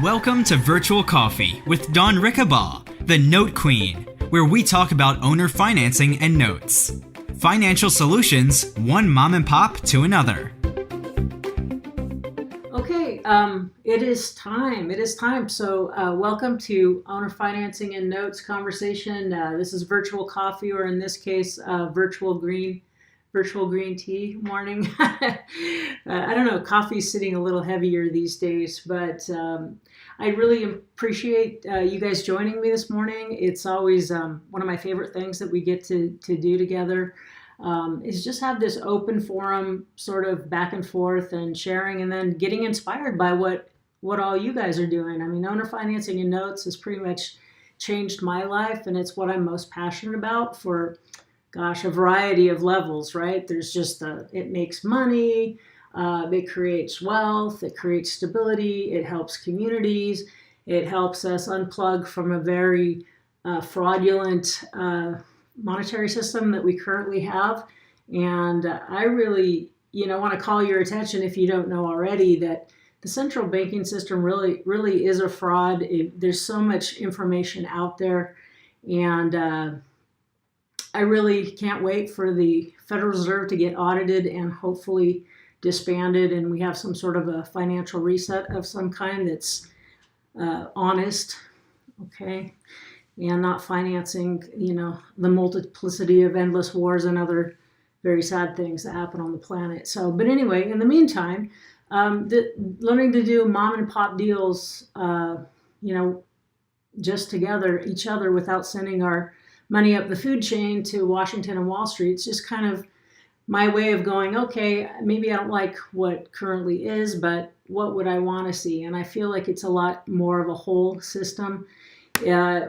Welcome to Virtual Coffee with Dawn Rickabaugh, the Note Queen, where we talk about owner financing and notes. Financial solutions, one mom and pop to another. Okay, it is time. So welcome to Owner Financing and Notes conversation. This is Virtual Coffee, or in this case, virtual green tea morning. I don't know, coffee's sitting a little heavier these days, but I really appreciate you guys joining me this morning. It's always one of my favorite things that we get to do together, is just have this open forum sort of back and forth and sharing, and then getting inspired by what all you guys are doing. I mean, owner financing and notes has pretty much changed my life, and it's what I'm most passionate about for, gosh, a variety of levels, right? There's just it makes money, it creates wealth, it creates stability, it helps communities, it helps us unplug from a very fraudulent monetary system that we currently have. And I really, want to call your attention, if you don't know already, that the central banking system really is a fraud. There's so much information out there, and I really can't wait for the Federal Reserve to get audited and hopefully disbanded, and we have some sort of a financial reset of some kind that's honest, okay, and not financing, the multiplicity of endless wars and other very sad things that happen on the planet. So, but anyway, in the meantime, learning to do mom and pop deals, just together, each other, without sending our money up the food chain to Washington and Wall Street. It's just kind of my way of going, okay, maybe I don't like what currently is, but what would I want to see? And I feel like it's a lot more of a whole system,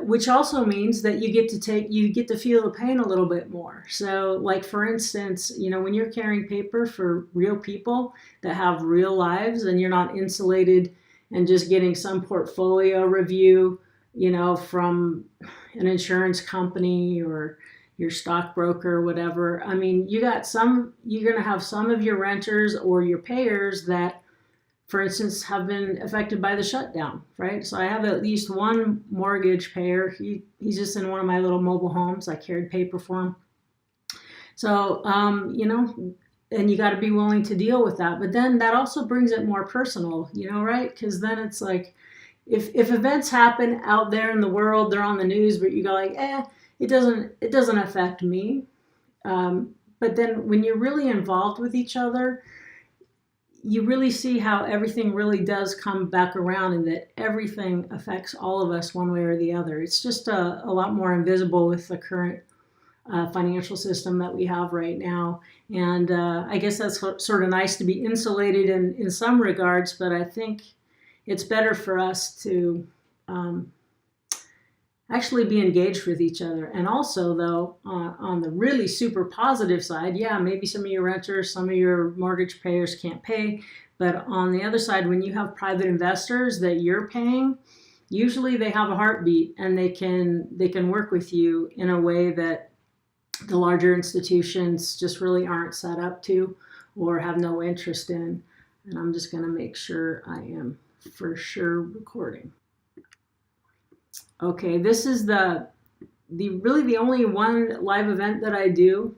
which also means that you get to feel the pain a little bit more. So, like, for instance, when you're carrying paper for real people that have real lives, and you're not insulated and just getting some portfolio review, from an insurance company or your stockbroker or whatever. I mean, you're going to have some of your renters or your payers that, for instance, have been affected by the shutdown, right? So I have at least one mortgage payer. He's just in one of my little mobile homes. I carried paper for him. So, and you got to be willing to deal with that. But then that also brings it more personal, right? Because then it's like, if events happen out there in the world, they're on the news, but you go like, it doesn't affect me. But then when you're really involved with each other, you really see how everything really does come back around, and that everything affects all of us one way or the other. It's just a lot more invisible with the current financial system that we have right now. And I guess that's sort of nice to be insulated in some regards, but I think it's better for us to actually be engaged with each other. And also, though, on the really super positive side, maybe some of your renters, some of your mortgage payers can't pay. But on the other side, when you have private investors that you're paying, usually they have a heartbeat, and they can work with you in a way that the larger institutions just really aren't set up to or have no interest in. And I'm just going to make sure I am for sure recording. Okay, this is the only one live event that I do.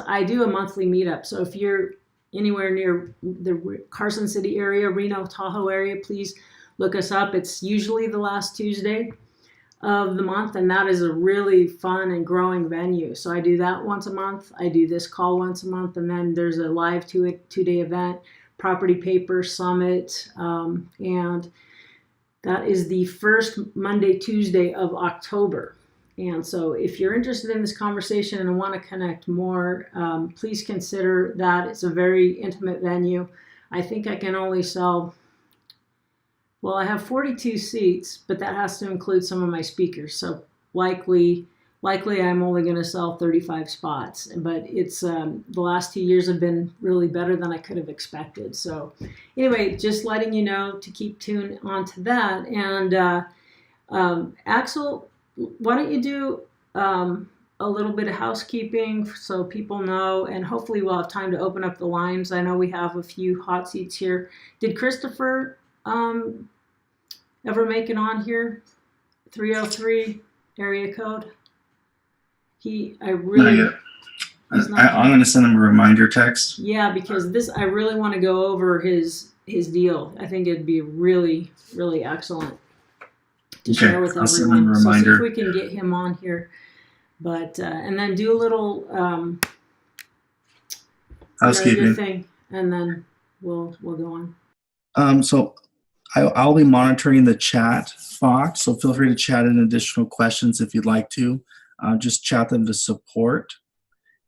I do a monthly meetup. So if you're anywhere near the Carson City area, Reno, Tahoe area, please look us up. It's usually the last Tuesday of the month, and that is a really fun and growing venue. So I do that once a month. I do this call once a month, and then there's a live two-day event, Property Paper Summit, and that is the first Monday, Tuesday of October. And so if you're interested in this conversation and want to connect more, please consider that. It's a very intimate venue. I think I can only sell, well, I have 42 seats, but that has to include some of my speakers. So likely I'm only going to sell 35 spots, but it's the last 2 years have been really better than I could have expected. So anyway, just letting you know to keep tuned on to that. And Axel, why don't you do a little bit of housekeeping so people know, and hopefully we'll have time to open up the lines. I know we have a few hot seats here. Did Christopher ever make it on here? 303 area code. I Not really, yet. he's not I'm here. going to send him a reminder text. Yeah, because I really want to go over his deal. I think it'd be really, really excellent to Okay, share with I'll send him a everyone. So see if reminder. we can get him on here. But and then do a little your Housekeeping. thing, and then we'll go on. So I'll be monitoring the chat box, so feel free to chat in additional questions if you'd like to. Just chat them to support.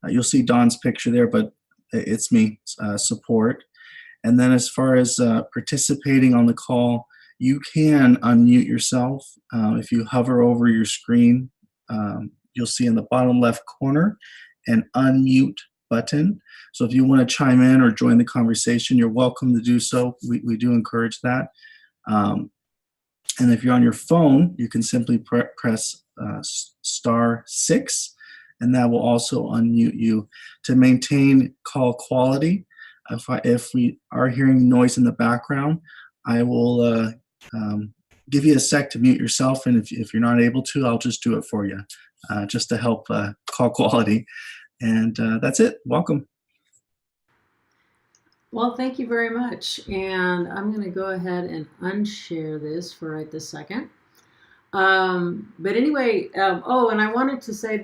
You'll see Don's picture there, but it's me, support. And then as far as participating on the call, you can unmute yourself. If you hover over your screen, you'll see in the bottom left corner an unmute button. So if you want to chime in or join the conversation, you're welcome to do so. We do encourage that. And if you're on your phone, you can simply press *6, and that will also unmute you. To maintain call quality, if we are hearing noise in the background, I will give you a sec to mute yourself, and if you're not able to, I'll just do it for you, just to help call quality. And that's it. Welcome. Well, thank you very much. And I'm going to go ahead and unshare this for right this second. But anyway, oh, and I wanted to say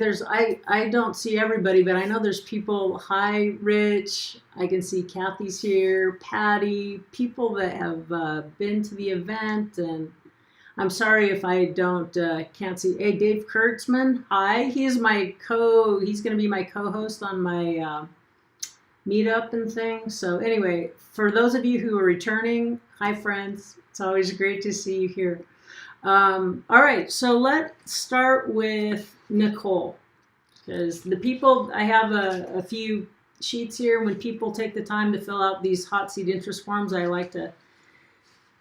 I don't see everybody, but I know there's people. Hi, Rich. I can see Kathy's here, Patty, people that have been to the event. And I'm sorry if I can't see. Hey, Dave Kurtzman. Hi. He's going to be my co-host on my meetup and things. So anyway, for those of you who are returning, hi friends. It's always great to see you here. All right, so let's start with Nicole, because the people, I have a few sheets here. When people take the time to fill out these hot seat interest forms, I like to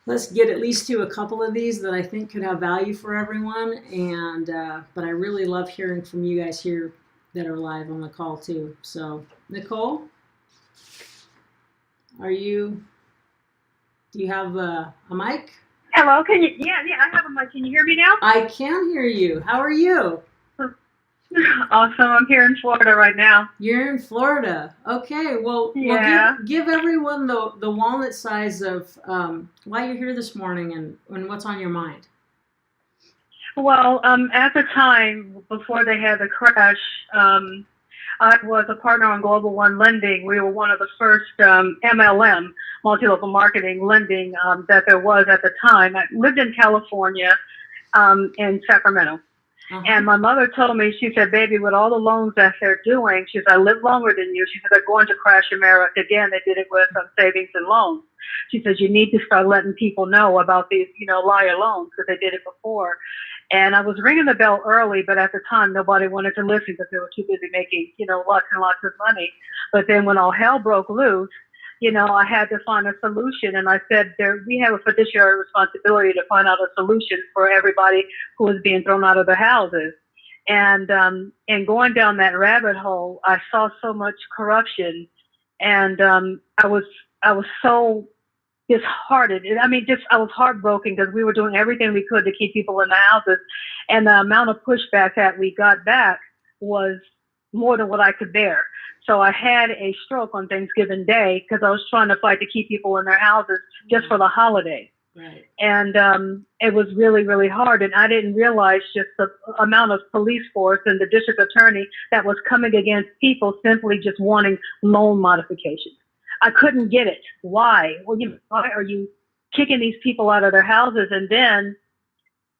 let's get at least to a couple of these that I think could have value for everyone. And but I really love hearing from you guys here that are live on the call too. So Nicole, do you have a mic? Hello, can you? Yeah, I have a mic. Can you hear me now? I can hear you. How are you? Awesome. I'm here in Florida right now. You're in Florida. Okay. Well, give everyone the walnut size of why you're here this morning and what's on your mind. Well, at the time before they had the crash, I was a partner on Global One Lending. We were one of the first MLM, multi-level marketing lending, that there was at the time. I lived in California, in Sacramento. Uh-huh. And my mother told me, she said, baby, with all the loans that they're doing, she said, I live longer than you. She said, they're going to crash America again. They did it with savings and loans. She says, you need to start letting people know about these, liar loans, because they did it before. And I was ringing the bell early, but at the time, nobody wanted to listen because they were too busy making, lots and lots of money. But then when all hell broke loose, I had to find a solution. And I said, we have a fiduciary responsibility to find out a solution for everybody who is being thrown out of their houses. And going down that rabbit hole, I saw so much corruption. And I was so disheartened. I was heartbroken because we were doing everything we could to keep people in the houses. And the amount of pushback that we got back was more than what I could bear. So I had a stroke on Thanksgiving Day because I was trying to fight to keep people in their houses just for the holiday. Right. And it was really, really hard. And I didn't realize just the amount of police force and the district attorney that was coming against people simply just wanting loan modifications. I couldn't get it. Why? Well, why are you kicking these people out of their houses?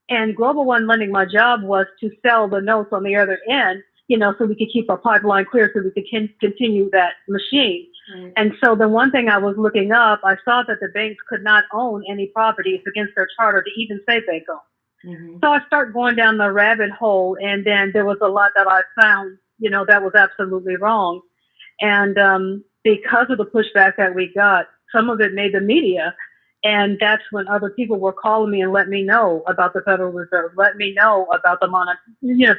And Global One Lending, my job was to sell the notes on the other end, so we could keep our pipeline clear so we could continue that machine. Mm-hmm. And so the one thing I was looking up, I saw that the banks could not own any properties against their charter to even say bank own. Mm-hmm. So I started going down the rabbit hole, and then there was a lot that I found, that was absolutely wrong. And because of the pushback that we got, some of it made the media. And that's when other people were calling me and let me know about the Federal Reserve, let me know about the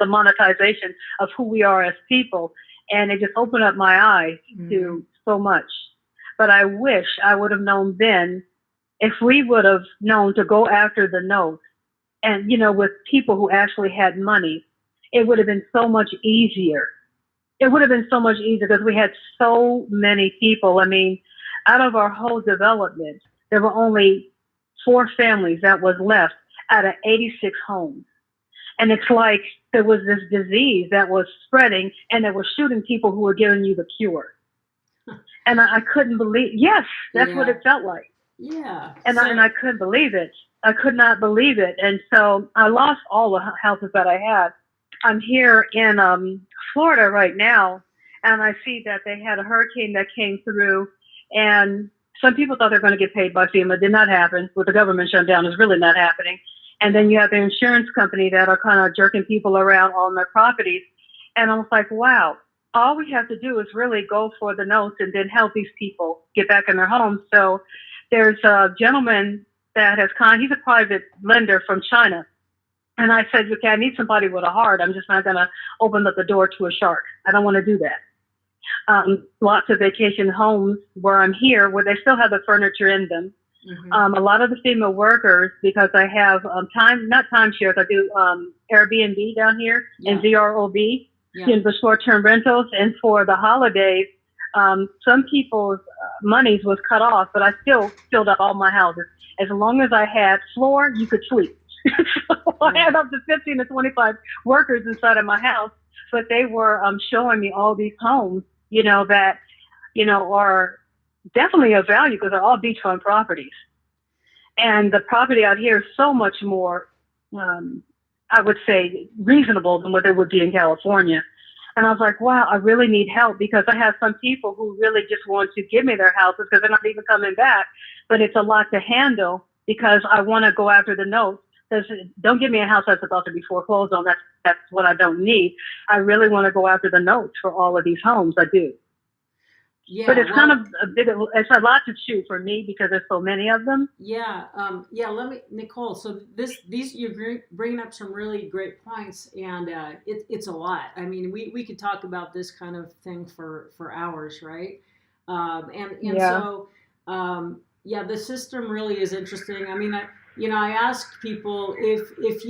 monetization of who we are as people. And it just opened up my eyes to so much. But I wish I would have known then if we would have known to go after the notes and, with people who actually had money, it would have been so much easier. It would have been so much easier because we had so many people. I mean, out of our whole development, there were only 4 families that was left out of 86 homes. And it's like there was this disease that was spreading and they were shooting people who were giving you the cure. And I couldn't believe, yes, that's what it felt like. Yeah. And I couldn't believe it. I could not believe it. And so I lost all the houses that I had. I'm here in Florida right now, and I see that they had a hurricane that came through, and some people thought they were going to get paid by FEMA. It did not happen. With the government shutdown, it's really not happening. And then you have the insurance company that are kind of jerking people around on their properties. And I was like, wow, all we have to do is really go for the notes and then help these people get back in their homes. So there's a gentleman that has he's a private lender from China. And I said, okay, I need somebody with a heart. I'm just not going to open up the door to a shark. I don't want to do that. Lots of vacation homes where I'm here, where they still have the furniture in them. Mm-hmm. A lot of the female workers, because I have not timeshares, I do Airbnb down here and VROB, the short-term rentals. And for the holidays, some people's monies was cut off, but I still filled out all my houses. As long as I had floor, you could sleep. So I had up to 15 to 25 workers inside of my house, but they were showing me all these homes, that, are definitely of value because they're all beachfront properties. And the property out here is so much more, I would say, reasonable than what it would be in California. And I was like, wow, I really need help because I have some people who really just want to give me their houses because they're not even coming back. But it's a lot to handle because I want to go after the notes. Don't give me a house that's about to be foreclosed on. That's what I don't need. I really want to go after the notes for all of these homes. I do. Yeah, but it's kind of it's a lot to chew for me because there's so many of them. Yeah. Nicole, so these you're bringing up some really great points, and it's a lot. I mean, we could talk about this kind of thing for hours, right? So the system really is interesting. I mean, I ask people if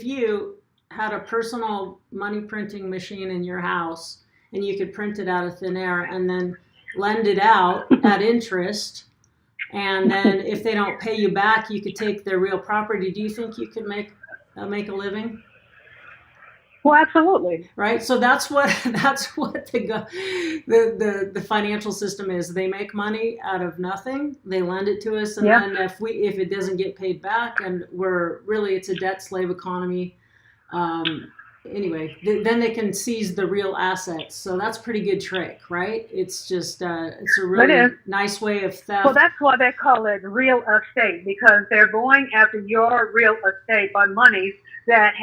you had a personal money printing machine in your house and you could print it out of thin air and then lend it out at interest, and then if they don't pay you back, you could take their real property. Do you think you could make a living? Well, absolutely. Right. So that's what the financial system is. They make money out of nothing. They lend it to us, and then if it doesn't get paid back, and it's a debt slave economy. Anyway, then they can seize the real assets. So that's a pretty good trick, right? It's just it's a really nice way of theft. Well, that's why they call it real estate, because they're going after your real estate on monies that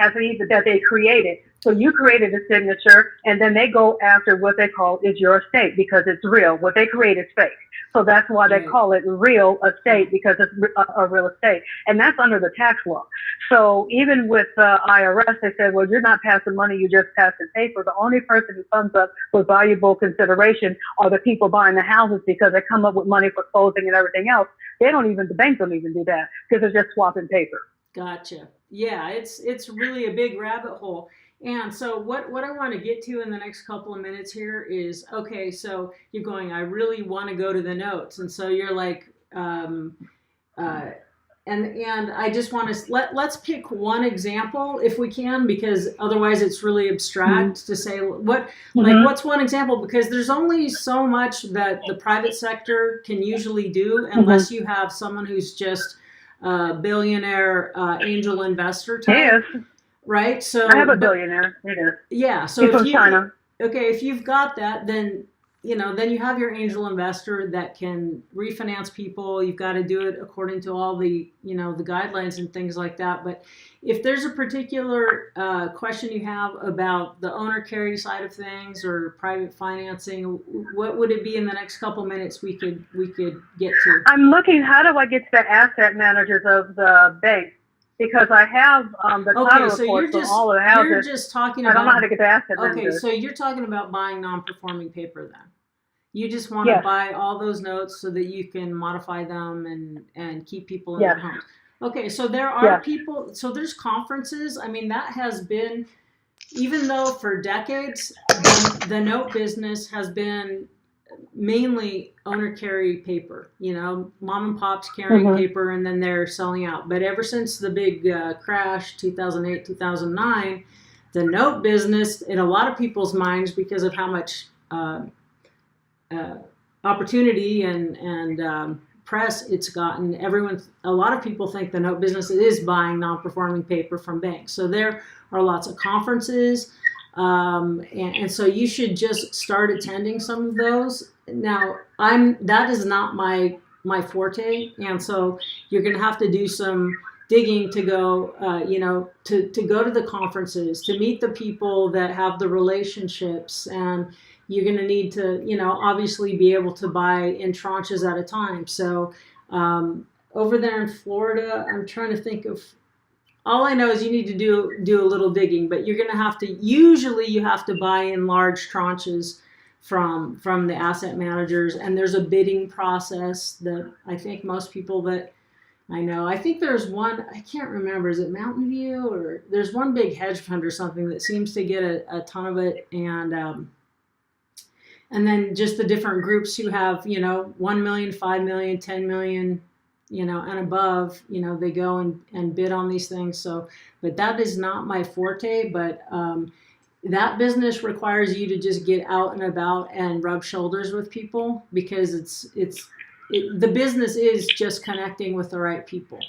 they created. So you created a signature, and then they go after what they call is your estate because it's real. What they create is fake. So that's why they call it real estate, because it's a real estate. And that's under the tax law. So even with IRS, they said, well, you're not passing money, you just passing paper. The only person who comes up with valuable consideration are the people buying the houses, because they come up with money for closing and everything else. The banks don't even do that because they're just swapping paper. Gotcha. Yeah, it's really a big rabbit hole. And so what I want to get to in the next couple of minutes here is, okay, so you're going, I really want to go to the notes. And so you're like, and I just want to, let's pick one example if we can, because otherwise it's really abstract to say what's one example, because there's only so much that the private sector can usually do unless you have someone who's just a billionaire angel investor type. Yes. Right. So I have a billionaire. Yeah. So he's from China. Okay, if you've got that, then you have your angel investor that can refinance people. You've got to do it according to all the the guidelines and things like that. But if there's a particular question you have about the owner carry side of things or private financing, what would it be in the next couple minutes we could get to? I'm looking. How do I get to the asset managers of the bank? Because I have the title reports on all of the houses. You're just talking about. I don't know how to get the asset managers. Okay, so you're talking about buying non-performing paper then. You just want to buy all those notes so that you can modify them and keep people in their homes. Okay, so there are people, so there's conferences. I mean, that has been, even though for decades, the note business has been mainly owner carry paper, mom and pops carrying paper and then they're selling out. But ever since the big crash, 2008, 2009, the note business in a lot of people's minds, because of how much opportunity and press it's gotten, a lot of people think the note business is buying non-performing paper from banks. So there are lots of conferences, and so you should just start attending some of those. Now, that is not my forte, and so you're going to have to do some digging to go, to go to the conferences, to meet the people that have the relationships, and you're going to need to, obviously be able to buy in tranches at a time. So over there in Florida, I'm trying to think of, all I know is you need to do a little digging, but you're going to have to, usually you have to buy in large tranches from the asset managers, and there's a bidding process that I think most people that I know, I think there's one, I can't remember, is it Mountain View, or there's one big hedge fund or something that seems to get a ton of it, and then just the different groups who have, 1 million, 5 million, 10 million, and above, they go and bid on these things. So, but that is not my forte, but that business requires you to just get out and about and rub shoulders with people, because the business is just connecting with the right people,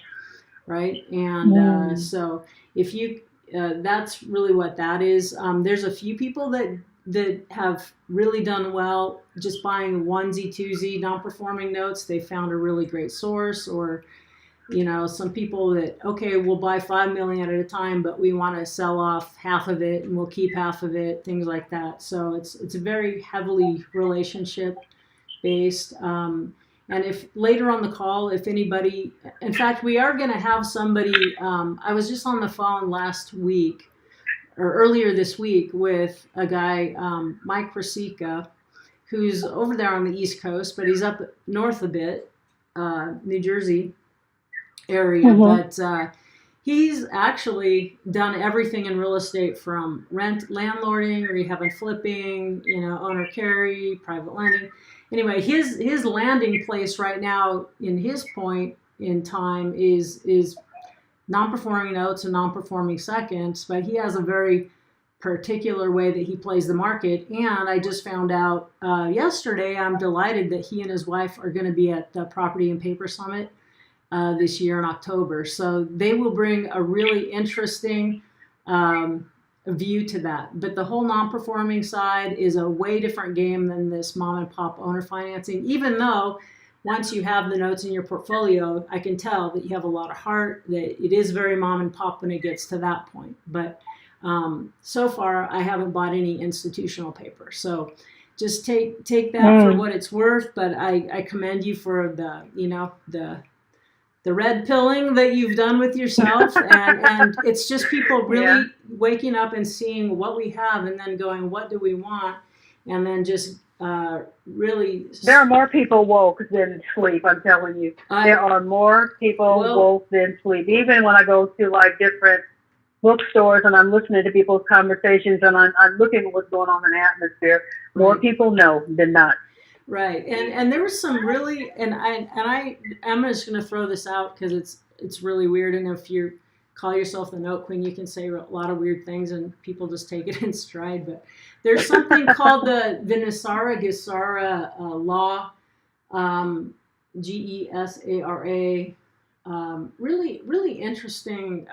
right? And so if you, that's really what that is. There's a few people that have really done well just buying onesie, twosie, non-performing notes. They found a really great source, or, some people that, okay, we'll buy 5 million at a time, but we want to sell off half of it and we'll keep half of it, things like that. So it's very heavily relationship based. And if later on the call, if anybody, in fact, we are going to have somebody, I was just on the phone last week or earlier this week with a guy, Mike Rasica, who's over there on the East Coast, but he's up north a bit, New Jersey area. But he's actually done everything in real estate, from landlording, rehab and flipping, owner carry, private lending. Anyway, his landing place right now in his point in time is non-performing notes and non-performing seconds, but he has a very particular way that he plays the market. And I just found out yesterday, I'm delighted that he and his wife are going to be at the Property and Paper Summit this year in October. So they will bring a really interesting view to that. But the whole non-performing side is a way different game than this mom and pop owner financing, even though once you have the notes in your portfolio, I can tell that you have a lot of heart, that it is very mom and pop when it gets to that point. But so far, I haven't bought any institutional paper. So just take that for what it's worth. But I commend you for the red pilling that you've done with yourself. And it's just people really waking up and seeing what we have and then going, what do we want? And then just really. There are more people woke than sleep, I'm telling you. There are more people woke than sleep. Even when I go to different bookstores and I'm listening to people's conversations and I'm looking at what's going on in the atmosphere, more people know than not. Right, and there was some really, and I'm just going to throw this out because it's really weird, and if you call yourself the Note Queen, you can say a lot of weird things and people just take it in stride. But there's something called the Gesara law, GESARA. Really, really interesting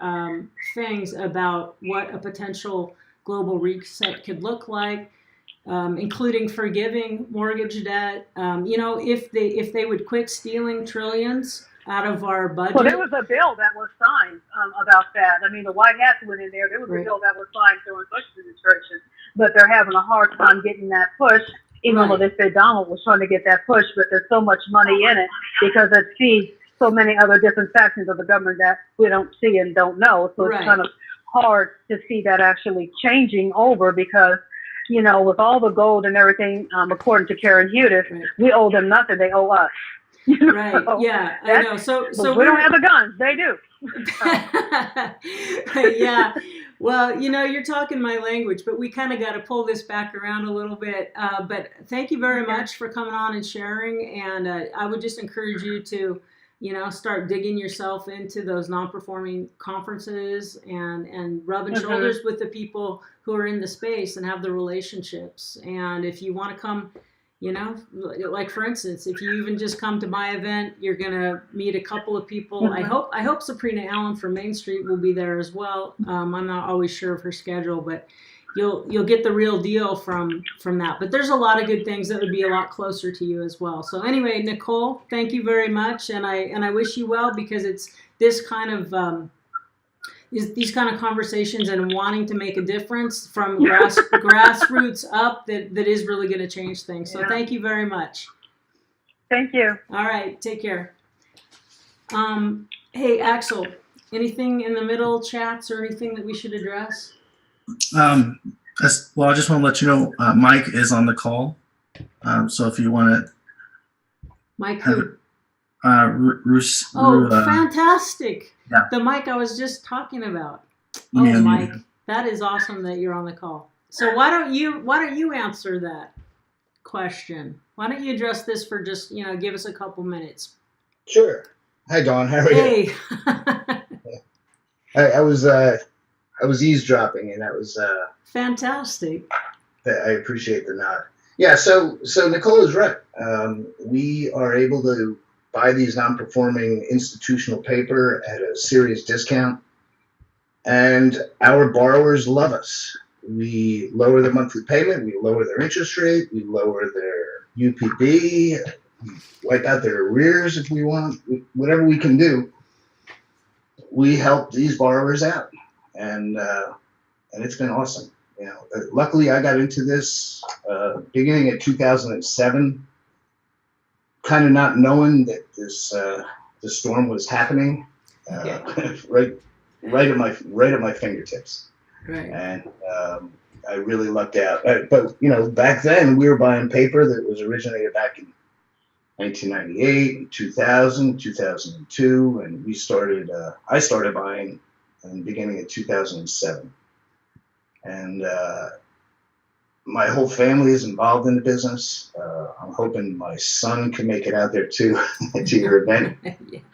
things about what a potential global reset could look like. Including forgiving mortgage debt. If they would quit stealing trillions out of our budget. Well, there was a bill that was signed about that. I mean, the White House went in there. There was a bill that was signed during Bush administration, but they're having a hard time getting that push. Even though they said Donald was trying to get that push, but there's so much money in it because it feeds so many other different factions of the government that we don't see and don't know. So it's kind of hard to see that actually changing over because with all the gold and everything, according to Karen Hudis, Right. we owe them nothing. They owe us. Right. Yeah, I know. So we don't have the guns. They do. Yeah. Well, you're talking my language, but we kind of got to pull this back around a little bit. But thank you very much for coming on and sharing. And I would just encourage you to, start digging yourself into those non-performing conferences and rubbing shoulders with the people who are in the space and have the relationships. And if you want to come, like for instance, if you even just come to my event, you're gonna meet a couple of people. I hope Sabrina Allen from Main Street will be there as well. I'm not always sure of her schedule, but you'll get the real deal from that. But there's a lot of good things that would be a lot closer to you as well. So anyway, Nicole, thank you very much, and I wish you well, because it's this kind of these kind of conversations and wanting to make a difference from grassroots up that is really going to change things. So thank you very much. Thank you. All right, take care. Hey, Axel, anything in the middle chats or anything that we should address? Well, I just want to let you know, Mike is on the call. So if you want to, Mike who? Fantastic. Yeah. The Mike I was just talking about. Oh, yeah, Mike, that is awesome that you're on the call. So why don't you answer that question? Why don't you address this for just, give us a couple minutes? Sure. Hi, Dawn. How are you? Hey. I was eavesdropping, and that was fantastic. I appreciate the nod. Yeah. So Nicole is right. We are able to buy these non-performing institutional paper at a serious discount, and our borrowers love us. We lower their monthly payment, we lower their interest rate, we lower their UPB, we wipe out their arrears if we want. Whatever we can do, we help these borrowers out, and it's been awesome. Luckily I got into this beginning of 2007. Kind of not knowing that the storm was happening, right at my fingertips, right. And I really lucked out. But back then we were buying paper that was originated back in 1998, 2000, 2002, and we started. I started buying in the beginning of 2007, and my whole family is involved in the business. I'm hoping my son can make it out there too to your event.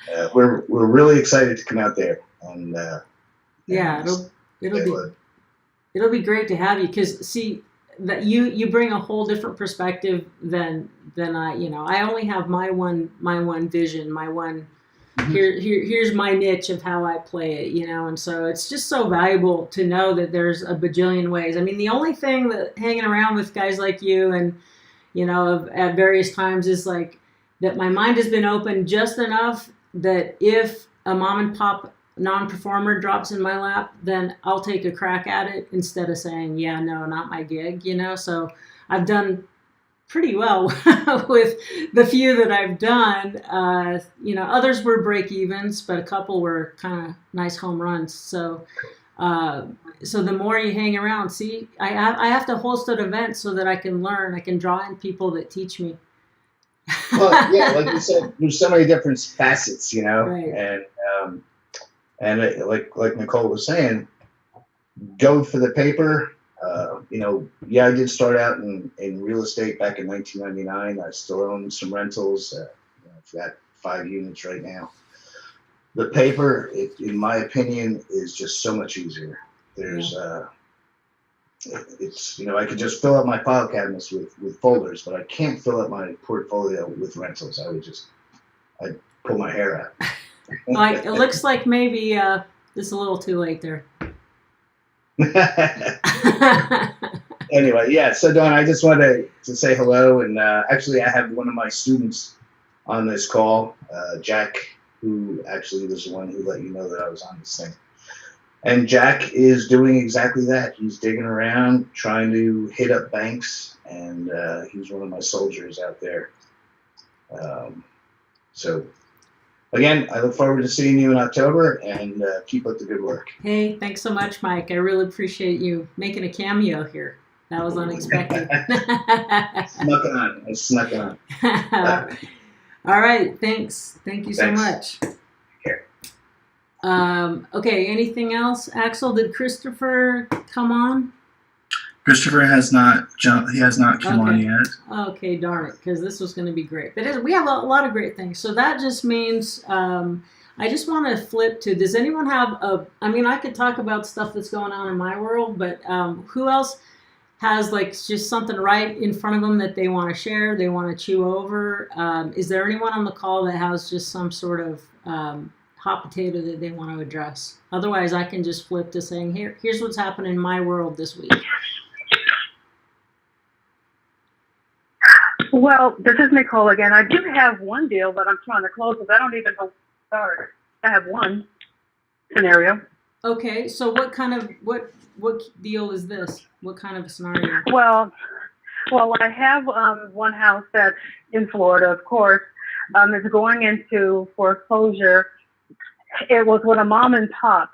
Yeah. We're really excited to come out there, and it'll be great to have you, because see that you bring a whole different perspective than I. I only have my one vision, my one. Here's my niche of how I play it, and so it's just so valuable to know that there's a bajillion ways. I mean, the only thing that hanging around with guys like you and, at various times is like that my mind has been open just enough that if a mom and pop non-performer drops in my lap, then I'll take a crack at it instead of saying, yeah, no, not my gig, so I've done pretty well with the few that I've done. Others were break evens, but a couple were kind of nice home runs. So the more you hang around, see, I have to host an event so that I can learn. I can draw in people that teach me. Well, yeah, like you said, there's so many different facets, Right. And like Nicole was saying, go for the paper. I did start out in real estate back in 1999. I still own some rentals. I've got 5 units right now. The paper, in my opinion, is just so much easier. There's, I could just fill up my file cabinets with folders, but I can't fill up my portfolio with rentals. I'd pull my hair out. Like, it looks like maybe it's a little too late there. Anyway, yeah. So Dawn, I just wanted to say hello, and actually, I have one of my students on this call, Jack, who actually was the one who let you know that I was on this thing. And Jack is doing exactly that. He's digging around, trying to hit up banks, and he's one of my soldiers out there. So. Again, I look forward to seeing you in October, and keep up the good work. Hey, thanks so much, Mike. I really appreciate you making a cameo here. That was unexpected. Snuck on. I snuck on. All right. Thanks. Thank you so Thanks. much. Here. Okay. Anything else? Axel, did Christopher come on? Christopher has not jumped. He has not come on yet. Okay, darn it, because this was going to be great. But we have a lot of great things. So that just means I just want to flip to, does anyone have I could talk about stuff that's going on in my world, but who else has like just something right in front of them that they want to share, they want to chew over? Is there anyone on the call that has just some sort of hot potato that they want to address? Otherwise, I can just flip to saying, here's what's happened in my world this week. Well, this is Nicole again. I do have one deal that I'm trying to close, because I don't even know where to start. I have one scenario. Okay, so what deal is this? What kind of a scenario? Well, I have one house that's in Florida, of course. It's going into foreclosure. It was with a mom and pop,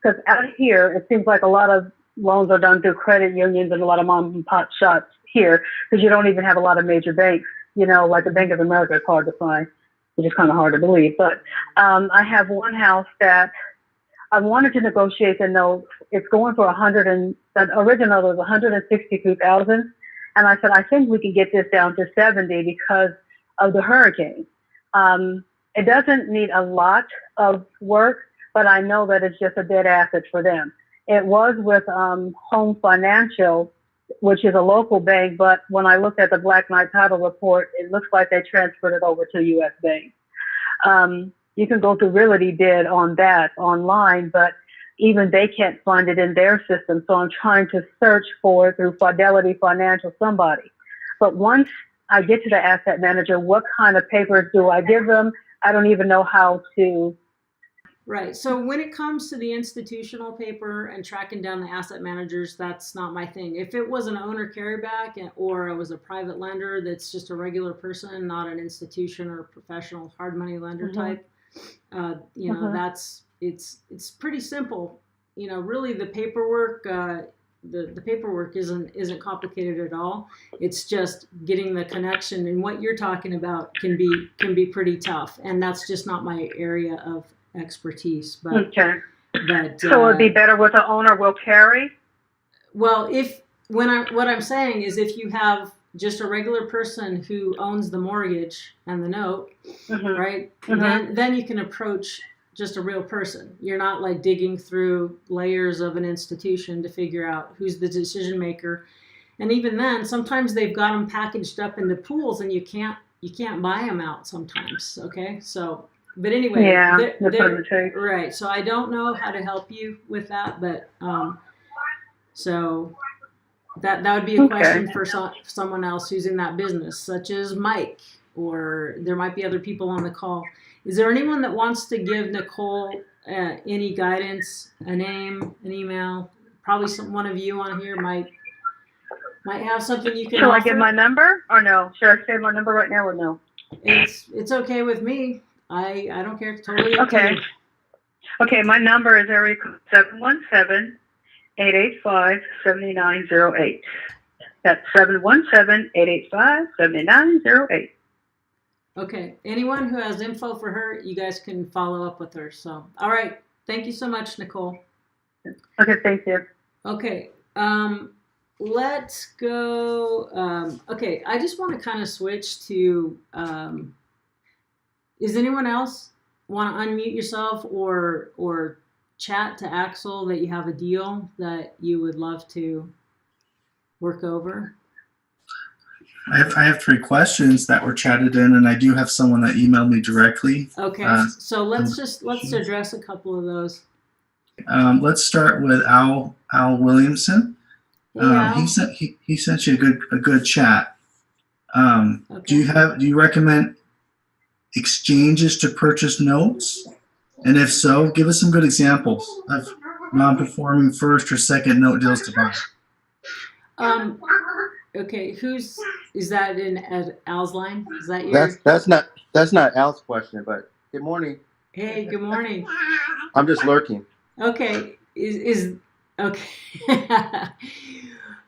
because out here it seems like a lot of loans are done through credit unions and a lot of mom and pop shops here, because you don't even have a lot of major banks. Like the Bank of America is hard to find, which is kind of hard to believe. But I have one house that I wanted to negotiate the note. It's going for the original was $162,000, and I said I think we can get this down to $70 because of the hurricane. It doesn't need a lot of work, but I know that it's just a dead asset for them. It was with Home Financial, which is a local bank, but when I looked at the Black Knight title report, it looks like they transferred it over to U.S. Bank. You can go to Realty Bid on that online, but even they can't find it in their system. So I'm trying to search for it through Fidelity Financial, somebody. But once I get to the asset manager, what kind of papers do I give them? I don't even know how to. Right. So when it comes to the institutional paper and tracking down the asset managers, that's not my thing. If it was an owner carryback or it was a private lender that's just a regular person, not an institution or a professional hard money lender type, it's pretty simple. Really the paperwork, the paperwork isn't complicated at all. It's just getting the connection, and what you're talking about can be pretty tough, and that's just not my area of expertise. But okay. But so it'd be better with the owner will carry. Well, what I'm saying is, if you have just a regular person who owns the mortgage and the note, right? Then you can approach just a real person. You're not like digging through layers of an institution to figure out who's the decision maker. And even then, sometimes they've got them packaged up into pools, and you can't buy them out sometimes. Okay, so. But anyway, right. So I don't know how to help you with that, but so that would be a question for someone else who's in that business, such as Mike, or there might be other people on the call. Is there anyone that wants to give Nicole any guidance, a name, an email? Probably one of you on here might have something you can offer. I give my number or no? Should I say my number right now or no? It's okay with me. I don't care. It's totally up to you. Okay, my number is area 717-885-7908. That's 717-885-7908. Okay. Anyone who has info for her, you guys can follow up with her. So, all right. Thank you so much, Nicole. Okay, thank you. Okay. Let's go. Okay, I just want to kind of switch to. Does anyone else want to unmute yourself or chat to Axel that you have a deal that you would love to work over? I have 3 questions that were chatted in, and I do have someone that emailed me directly. Okay, so let's address a couple of those. Let's start with Al Williamson. Hey, Al. He sent you a good chat. Okay. Do you recommend exchanges to purchase notes? And if so, give us some good examples of non-performing first or second note deals to buy. Okay, is that in Al's line? Is that yours? That's not Al's question, but good morning. Hey, good morning. I'm just lurking. Okay, is okay.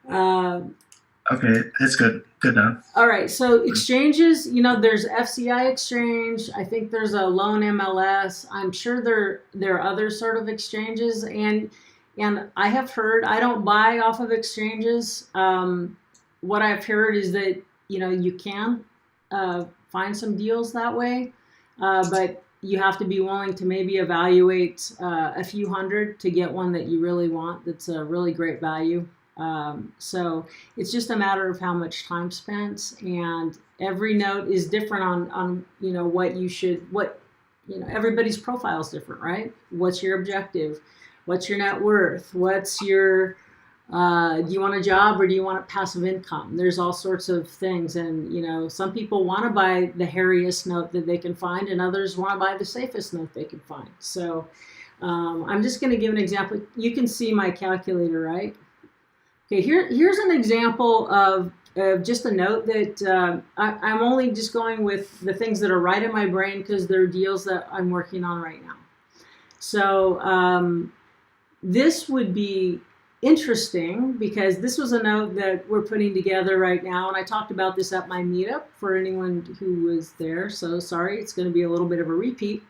Okay, it's good. Good now. All right, so exchanges, there's FCI exchange. I think there's a loan MLS. I'm sure there are other sort of exchanges, and I have heard, I don't buy off of exchanges. What I've heard is that you can find some deals that way, but you have to be willing to maybe evaluate a few hundred to get one that you really want. That's a really great value. So it's just a matter of how much time spent, and every note is different on everybody's profile is different, right? What's your objective? What's your net worth? What's your do you want a job or do you want passive income? There's all sorts of things, and some people want to buy the hairiest note that they can find, and others want to buy the safest note they can find. So I'm just going to give an example. You can see my calculator, right? Okay, here's an example of just a note that I'm only just going with the things that are right in my brain because they're deals that I'm working on right now. So this would be interesting because this was a note that we're putting together right now, and I talked about this at my meetup for anyone who was there. So sorry, it's going to be a little bit of a repeat,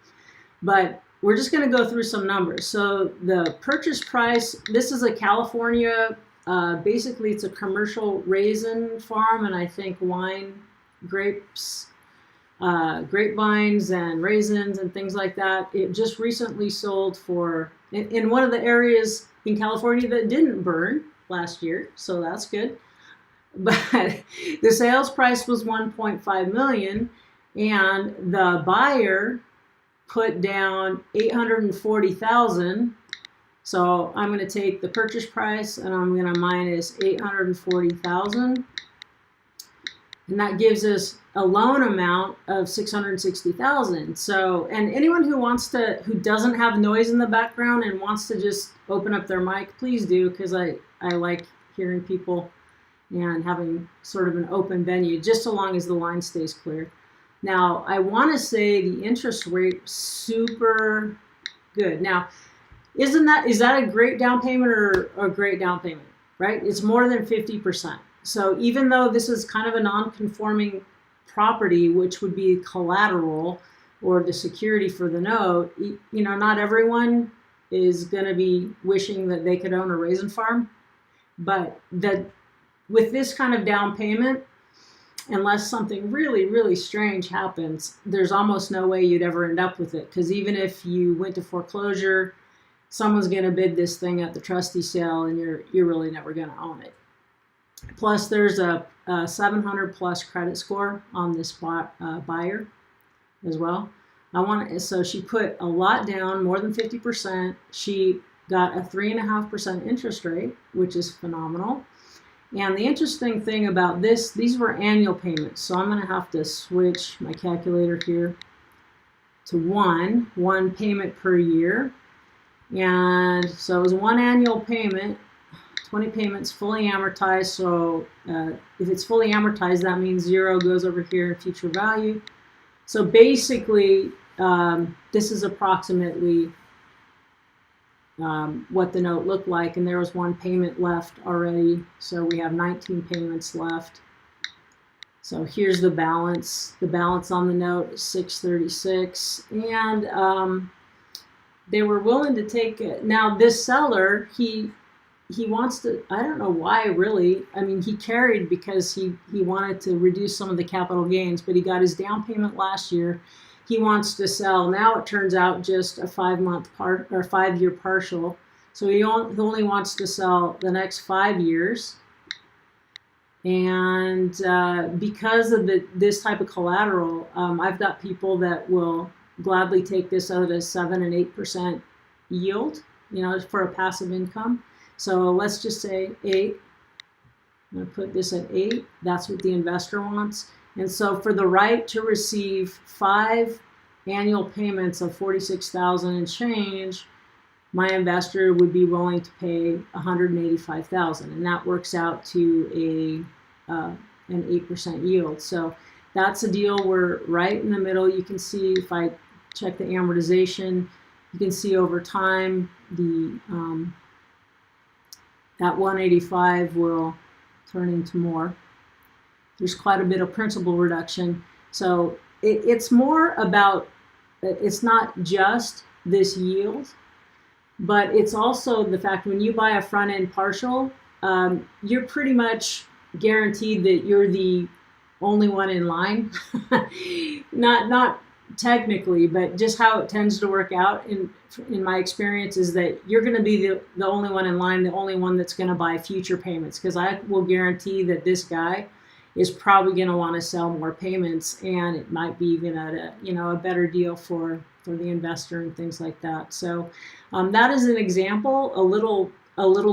but we're just going to go through some numbers. So the purchase price, this is a California. Basically, it's a commercial raisin farm, and I think wine, grapes, grapevines, and raisins, and things like that. It just recently sold for in one of the areas in California that didn't burn last year, so that's good. But the sales price was 1.5 million, and the buyer put down 840,000. So I'm going to take the purchase price and I'm going to minus 840,000, and that gives us a loan amount of 660,000. So, and anyone who doesn't have noise in the background and wants to just open up their mic, please do, because I like hearing people and having sort of an open venue, just so long as the line stays clear. Now, I want to say the interest rate super good. Now, is that a great down payment or a great down payment, right? It's more than 50%. So even though this is kind of a non-conforming property, which would be collateral or the security for the note, not everyone is going to be wishing that they could own a raisin farm, but with this kind of down payment, unless something really, really strange happens, there's almost no way you'd ever end up with it, because even if you went to foreclosure, someone's going to bid this thing at the trustee sale, and you're really never going to own it. Plus, there's a 700 plus credit score on this buyer as well. So she put a lot down, more than 50%. She got a 3.5% interest rate, which is phenomenal. And the interesting thing about this, these were annual payments. So I'm going to have to switch my calculator here to one payment per year. And so it was one annual payment, 20 payments, fully amortized. So if it's fully amortized, that means zero goes over here in future value. So basically, this is approximately what the note looked like. And there was one payment left already. So we have 19 payments left. So here's the balance. The balance on the note is 636. And they were willing to take it. Now this seller, he wants to, I don't know why really. I mean, he carried because he wanted to reduce some of the capital gains, but he got his down payment last year. He wants to sell. Now it turns out just a 5-year partial. So he only wants to sell the next 5 years. And because of this type of collateral, I've got people that will gladly take this out at a 7 and 8% yield, for a passive income. So let's just say 8. I'm going to put this at 8. That's what the investor wants. And so for the right to receive 5 annual payments of 46,000 and change, my investor would be willing to pay 185,000, and that works out to an 8% yield. So that's a deal. We're right in the middle. You can see if I check the amortization, you can see over time that 185 will turn into more. There's quite a bit of principal reduction. So it's more about, it's not just this yield, but it's also the fact when you buy a front end partial, you're pretty much guaranteed that you're the only one in line. not technically, but just how it tends to work out in my experience is that you're going to be the only one in line, the only one that's going to buy future payments, because I will guarantee that this guy is probably going to want to sell more payments, and it might be even at a better deal for the investor and things like that. So that is an example, a little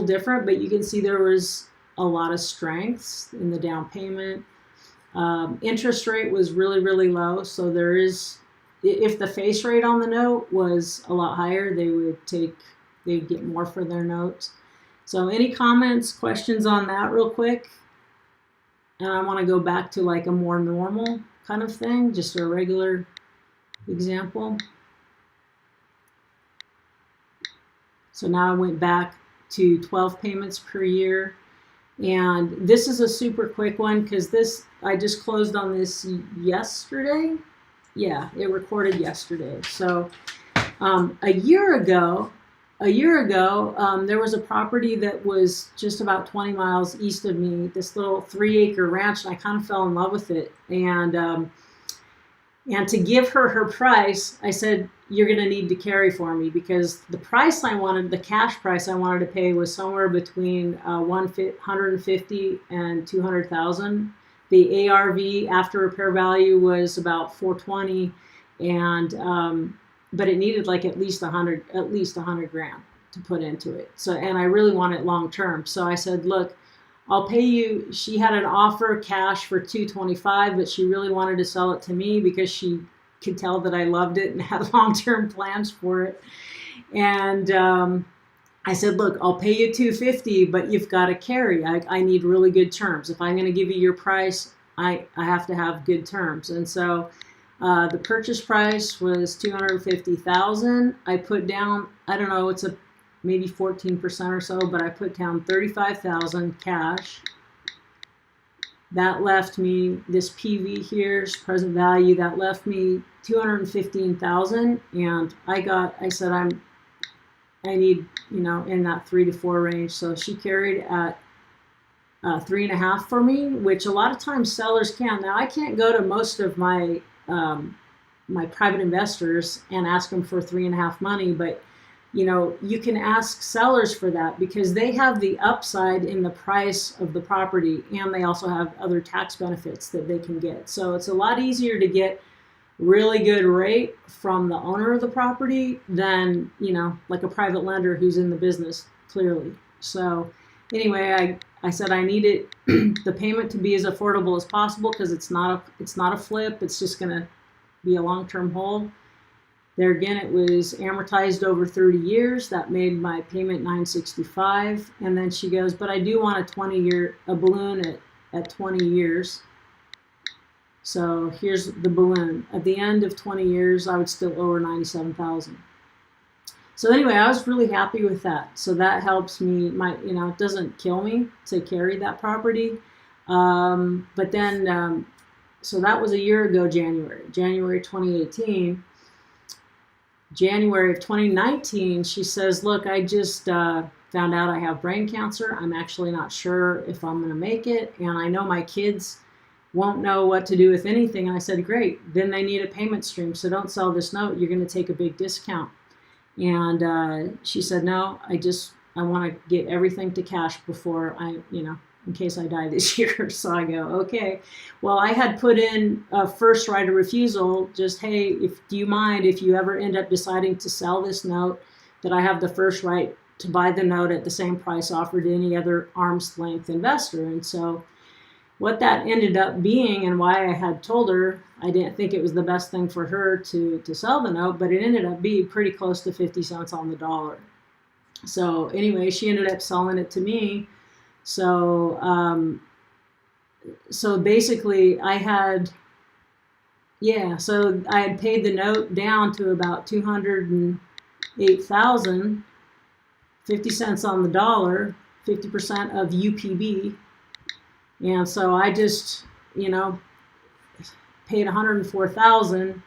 different, but you can see there was a lot of strengths in the down payment. Interest rate was really, really low. So there is, if the face rate on the note was a lot higher, they'd get more for their notes. So any comments, questions on that real quick? And I want to go back to like a more normal kind of thing, just a regular example. So now I went back to 12 payments per year. And this is a super quick one because I just closed on this yesterday. Yeah, it recorded yesterday. So a year ago, there was a property that was just about 20 miles east of me, this little 3-acre ranch, and I kind of fell in love with it. And to give her price, I said, you're going to need to carry for me, because the price I wanted, the cash price I wanted to pay was somewhere between 150 and 200,000. The ARV after repair value was about 420, and but it needed like at least 100 grand to put into it. So, and I really want it long term. So I said, look, I'll pay you. She had an offer cash for 225, but she really wanted to sell it to me because she could tell that I loved it and had long-term plans for it. And I said, look, I'll pay you 250, but you've got to carry. I need really good terms. If I'm going to give you your price, I have to have good terms. And so the purchase price was $250,000. I put down, I don't know, it's maybe 14% or so, but I put down $35,000 cash. That left me, this PV here's present value, that left me $215,000, and I said I need, in that 3 to 4 range. So she carried at 3.5 for me, which a lot of times sellers can. Now I can't go to most of my my private investors and ask them for 3.5 money, but you can ask sellers for that because they have the upside in the price of the property, and they also have other tax benefits that they can get. So it's a lot easier to get really good rate from the owner of the property than, like a private lender who's in the business, clearly. So anyway, I said I needed the payment to be as affordable as possible because it's not a flip. It's just going to be a long-term hold. There again, it was amortized over 30 years. That made my payment $965. And then she goes, but I do want a balloon at 20 years. So here's the balloon. At the end of 20 years, I would still owe her $97,000. So anyway, I was really happy with that. So that helps me, it doesn't kill me to carry that property. But then, so that was a year ago, January 2018. January of 2019, she says, look, I just found out I have brain cancer. I'm actually not sure if I'm going to make it. And I know my kids won't know what to do with anything. And I said, great. Then they need a payment stream. So don't sell this note. You're going to take a big discount. And she said, no, I want to get everything to cash before in case I die this year. So I go, okay. Well, I had put in a first right of refusal, just, hey, do you mind if you ever end up deciding to sell this note, that I have the first right to buy the note at the same price offered to any other arm's length investor. And so what that ended up being, and why I had told her I didn't think it was the best thing for her to sell the note, but it ended up being pretty close to 50 cents on the dollar. So anyway, she ended up selling it to me. So, so basically I had paid the note down to about 208,000, 50 cents on the dollar, 50% of UPB. And so I just, paid 104,000,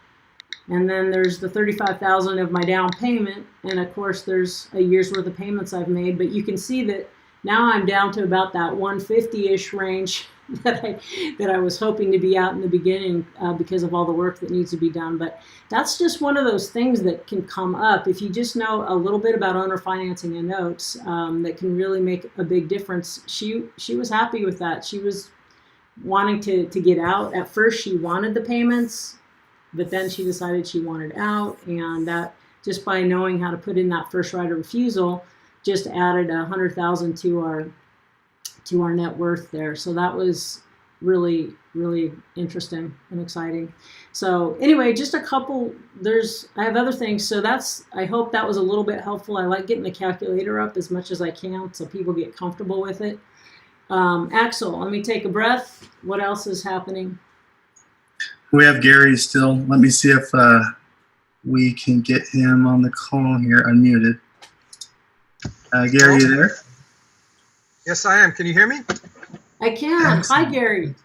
and then there's the 35,000 of my down payment, and of course there's a year's worth of payments I've made. But you can see that now I'm down to about that 150-ish range that I was hoping to be out in the beginning because of all the work that needs to be done. But that's just one of those things that can come up if you just know a little bit about owner financing and notes, that can really make a big difference. She was happy with that. She was wanting to get out. At first she wanted the payments, but then she decided she wanted out, and that just by knowing how to put in that first right of refusal just added 100,000 to our net worth there. So that was really, really interesting and exciting. So anyway, just a couple, I have other things. So I hope that was a little bit helpful. I like getting the calculator up as much as I can so people get comfortable with it. Axel, let me take a breath. What else is happening? We have Gary still. Let me see if we can get him on the call here, unmuted. Gary, you there? Yes, I am. Can you hear me? I can. Hi, Gary.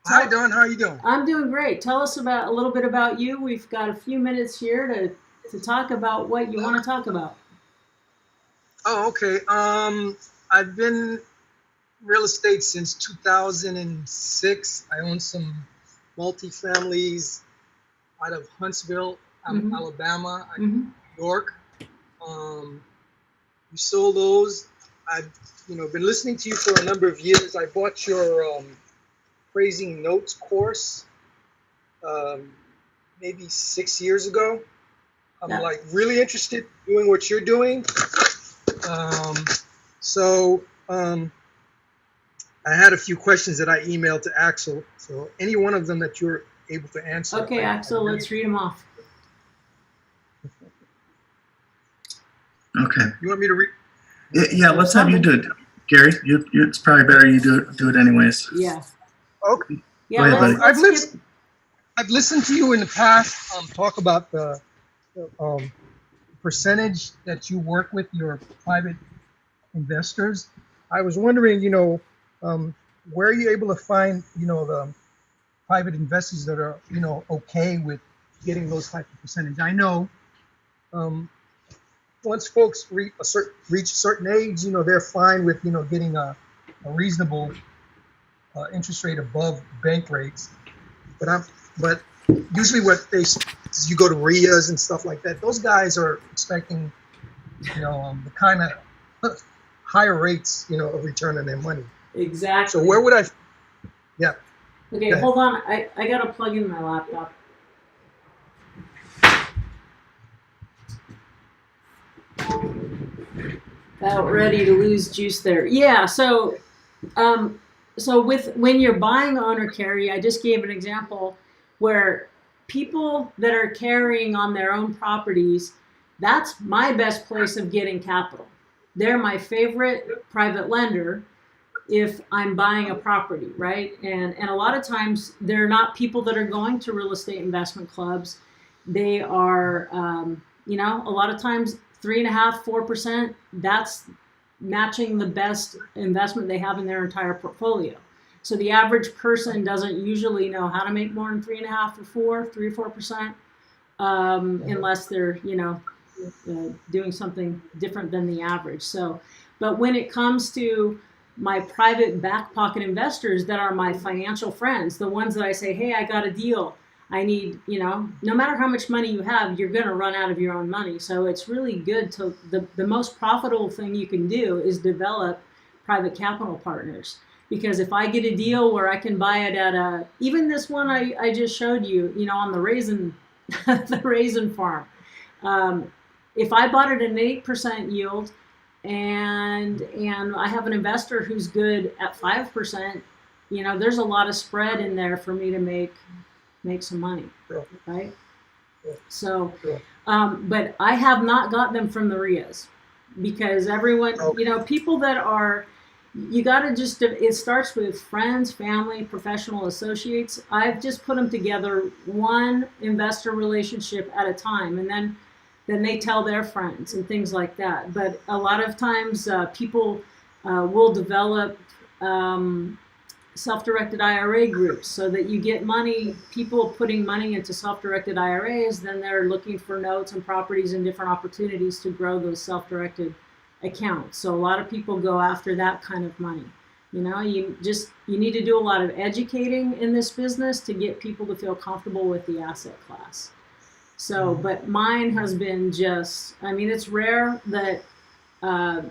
Hi, Dawn. How are you doing? I'm doing great. Tell us a little bit about you. We've got a few minutes here to talk about what you want to talk about. Oh, okay. I've been real estate since 2006. I own some multifamilies out of Huntsville, Alabama, New York. We sold those. I've been listening to you for a number of years. I bought your Praising Notes course maybe 6 years ago. I'm like really interested in doing what you're doing. So I had a few questions that I emailed to Axel. So any one of them that you're able to answer. Okay, Axel, let's read them off. Okay. You want me to read? Yeah, let's have you do it, Gary. It's probably better you do it anyways. Yeah. Okay. Yeah. Go ahead, buddy. I've listened to you in the past talk about the percentage that you work with your private investors. I was wondering, where are you able to find, the private investors that are, okay with getting those type of percentage? I know once folks reach a certain age, they're fine with, getting a reasonable interest rate above bank rates. But usually you go to RIAs and stuff like that, those guys are expecting, the kind of higher rates, of return on their money. Exactly. So where would I? Yeah. Okay, hold on. I got to plug in my laptop. About ready to lose juice there. Yeah, so when you're buying owner carry, I just gave an example where people that are carrying on their own properties, that's my best place of getting capital. They're my favorite private lender if I'm buying a property, right? And a lot of times they're not people that are going to real estate investment clubs. They are, a lot of times 3.5%, 4%, that's matching the best investment they have in their entire portfolio. So the average person doesn't usually know how to make more than 3.5 or 3 or 4%, unless they're, doing something different than the average. So, but when it comes to my private back pocket investors that are my financial friends, the ones that I say, hey, I got a deal. I need, no matter how much money you have, you're going to run out of your own money. So it's really good to, the most profitable thing you can do is develop private capital partners. Because if I get a deal where I can buy it at even this one I just showed you, on the raisin, the raisin farm. If I bought it at an 8% yield and I have an investor who's good at 5%, there's a lot of spread in there for me to make some money, right? So, but I have not got them from the RIAs because everyone, people that are, you got to just, it starts with friends, family, professional associates. I've just put them together one investor relationship at a time, and then they tell their friends and things like that. But a lot of times people will develop self-directed IRA groups, so that you get money, people putting money into self-directed IRAs, then they're looking for notes and properties and different opportunities to grow those self-directed accounts. So a lot of people go after that kind of money. You know, you need to do a lot of educating in this business to get people to feel comfortable with the asset class. So, but mine has been just, I mean, it's rare that,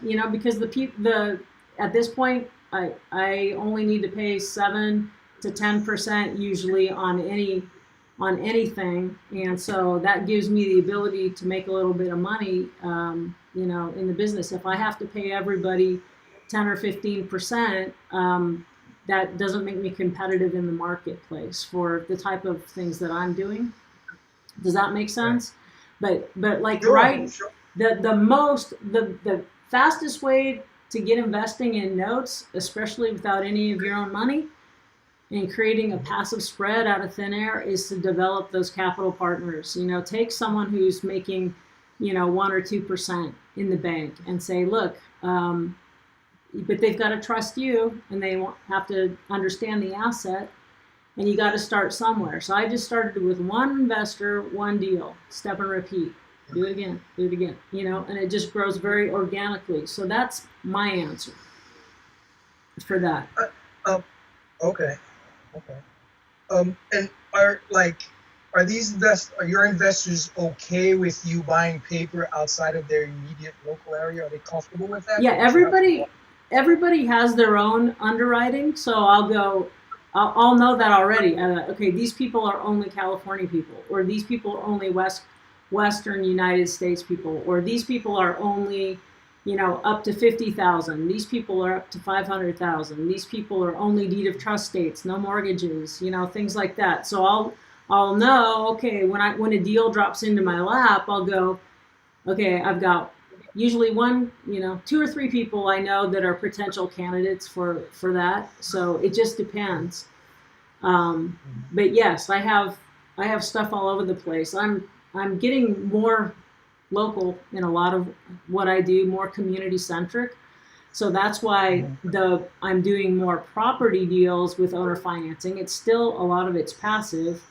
you know, because at this point, I only need to pay 7 to 10% usually on anything, and so that gives me the ability to make a little bit of money, you know, in the business. If I have to pay everybody 10 or 15%, that doesn't make me competitive in the marketplace for the type of things that I'm doing. Does that make sense? Right. But like, Sure, right, sure. the fastest way to get investing in notes, especially without any of your own money, and creating a passive spread out of thin air, is to develop those capital partners. You know, take someone who's making, you know, 1 or 2% in the bank and say, look, but they've got to trust you, and they have to understand the asset, and you got to start somewhere. So I just started with one investor, one deal, step and repeat. Do it again, you know, and it just grows very organically. So that's my answer for that. Okay. And are your investors okay with you buying paper outside of their immediate local area? Are they comfortable with that? Yeah, everybody has their own underwriting. So I'll know that already. Okay, these people are only California people, or these people are only Western United States people, or these people are only, you know, up to 50,000. These people are up to 500,000. These people are only deed of trust states, no mortgages, you know, things like that. So I'll know, okay, when a deal drops into my lap, I'll go, okay, I've got usually 1, you know, 2 or 3 people I know that are potential candidates for that. So it just depends. But yes, I have stuff all over the place. I'm getting more local in a lot of what I do, more community centric. So that's why I'm doing more property deals with owner financing. It's still, a lot of it's passive,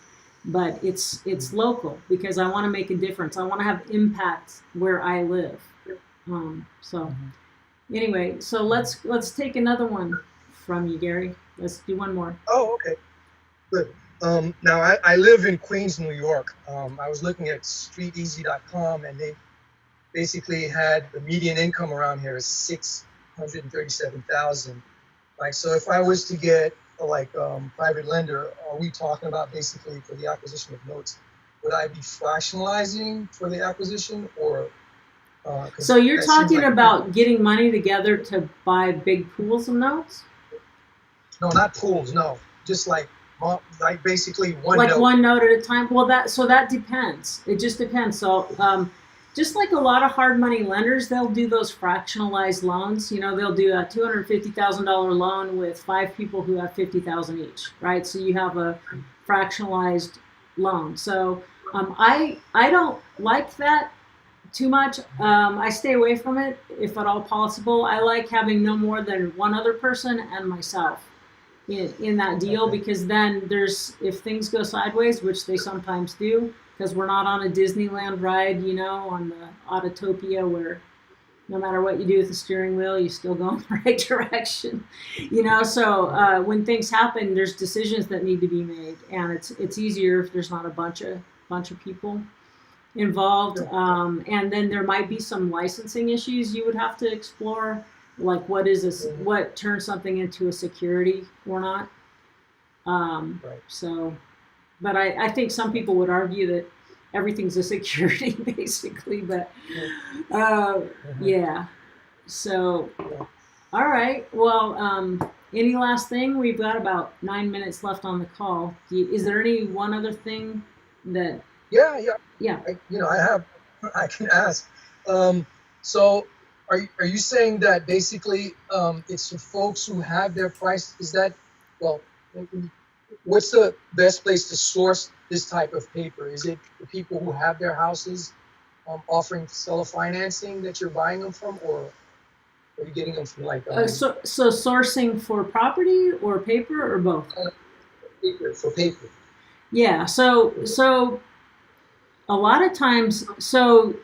but it's local, because I want to make a difference. I want to have impact where I live. Anyway, so let's take another one from you, Gary. Let's do one more. Oh, okay. Good. Now I live in Queens, New York. I was looking at streeteasy.com, and they basically had the median income around here is 637,000. Like, so if I was to get a private lender, are we talking about basically for the acquisition of notes? Would I be fractionalizing for the acquisition, or? So you're talking about getting money together to buy big pools of notes? No, not pools. No, just like basically one like note. one note at a time. Well, that depends. It just depends. So just like a lot of hard money lenders, they'll do those fractionalized loans. You know, they'll do a $250,000 loan with 5 people who have 50,000 each, right? So you have a fractionalized loan. So I don't like that too much. I stay away from it if at all possible. I like having no more than one other person and myself in that deal, because then if things go sideways, which they sometimes do, because we're not on a Disneyland ride, you know, on the Autotopia, where no matter what you do with the steering wheel, you still go in the right direction, you know. So when things happen, there's decisions that need to be made, and it's easier if there's not a bunch of people involved. And then there might be some licensing issues you would have to explore, like what turns something into a security or not. Right. So, but I think some people would argue that everything's a security basically, but yeah. So, all right. Well, any last thing? We've got about 9 minutes left on the call. Is there any one other thing that? Yeah. Yeah. I can ask. So are you saying that basically it's for folks who have their price? Is that, well, what's the best place to source this type of paper? Is it the people who have their houses offering seller financing that you're buying them from, or Are you getting them from like So sourcing for property or paper or both? paper, for paper? Yeah. So a lot of times, so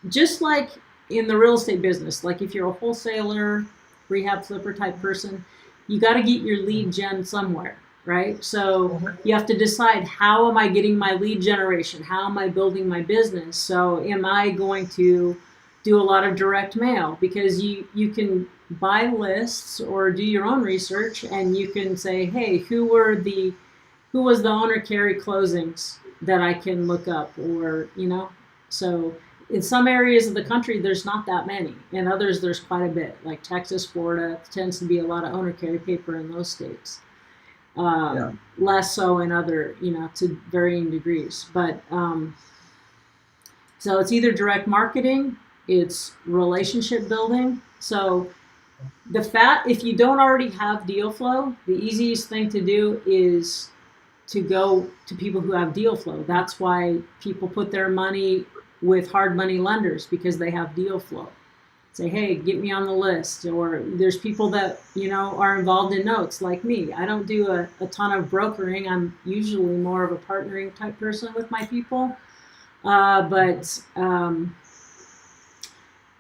just like in the real estate business, like if you're a wholesaler, rehab flipper type person, you got to get your lead gen somewhere, right? So you have to decide, how am I getting my lead generation? How am I building my business? So am I going to do a lot of direct mail? Because you can buy lists or do your own research, and you can say, hey, who was the owner carry closings that I can look up, or so in some areas of the country there's not that many, in others there's quite a bit, like Texas, Florida tends to be a lot of owner carry paper in those states. Less so in other, to varying degrees, but so it's either direct marketing, it's relationship building. So if you don't already have deal flow, the easiest thing to do is to go to people who have deal flow. That's why people put their money with hard money lenders, because they have deal flow. Say, hey, get me on the list. Or there's people that, are involved in notes like me. I don't do a ton of brokering. I'm usually more of a partnering type person with my people. But